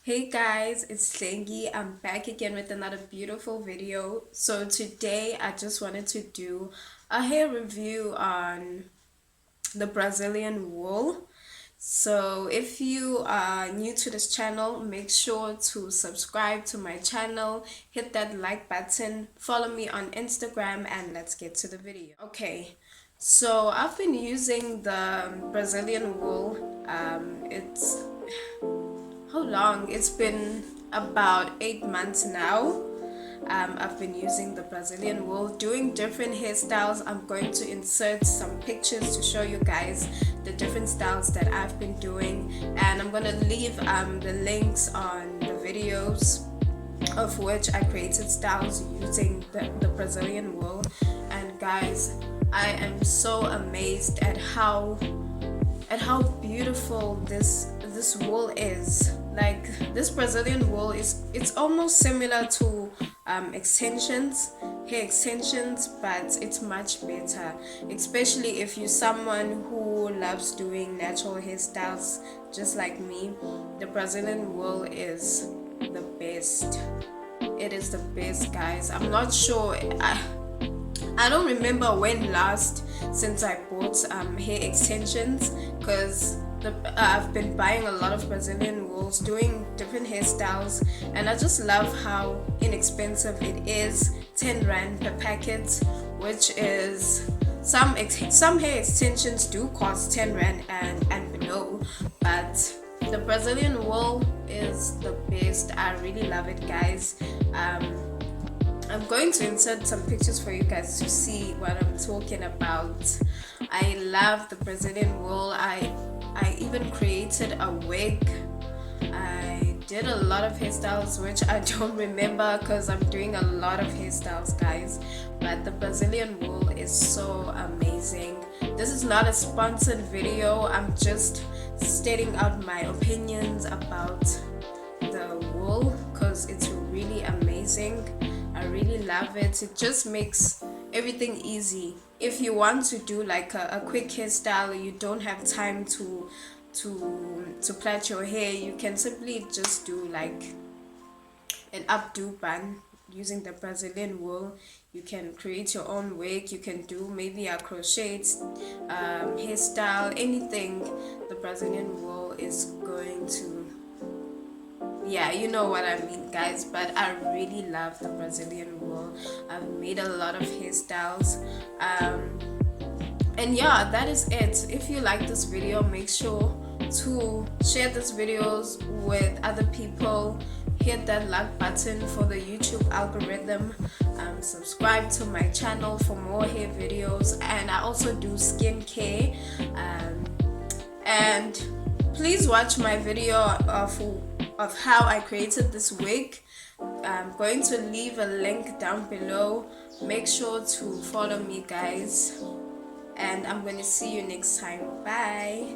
Hey guys, it's Itshlengy. I'm back again with another beautiful video. So today I just wanted to do a hair review on the Brazilian wool. So if you are new to this channel, make sure to subscribe to my channel, hit that like button, follow me on Instagram, and let's get to the video. Okay, so I've been using the Brazilian wool. It's how long? It's been about 8 months now. I've been using the Brazilian wool, doing different hairstyles. I'm going to insert some pictures to show you guys the different styles that I've been doing, and I'm gonna leave the links on the videos of which I created styles using the Brazilian wool. And guys, I am so amazed at how beautiful this wool is. Like, this Brazilian wool it's almost similar to hair extensions, but it's much better, especially if you're someone who loves doing natural hairstyles just like me. The Brazilian wool is the best. It is the best, guys. I'm not sure, I don't remember when last since I bought hair extensions, because I've been buying a lot of Brazilian wools, doing different hairstyles, and I just love how inexpensive it is. 10 rand per packet, which is some hair extensions do cost 10 rand and below, but the Brazilian wool is the best. I really love it, guys. I'm going to insert some pictures for you guys to see what I'm talking about. I love the Brazilian wool. I even created a wig. I did a lot of hairstyles which I don't remember because I'm doing a lot of hairstyles, guys. But the Brazilian wool is so amazing. This is not a sponsored video. I'm just stating out my opinions about the wool because it's really amazing. I really love it. It just makes everything easy. If you want to do like a quick hairstyle, you don't have time to plait your hair, you can simply just do like an updo bun using the Brazilian wool. You can create your own wig. You can do maybe a crochet hairstyle, anything. The Brazilian wool is going to, yeah, you know what I mean, guys. But I really love the Brazilian wool. I've made a lot of hairstyles, and yeah, that is it. If you like this video, make sure to share this videos with other people, hit that like button for the YouTube algorithm, subscribe to my channel for more hair videos, and I also do skincare, and please watch my video of how I created this wig. I'm going to leave a link down below. Make sure to follow me, guys, and I'm going to see you next time. Bye.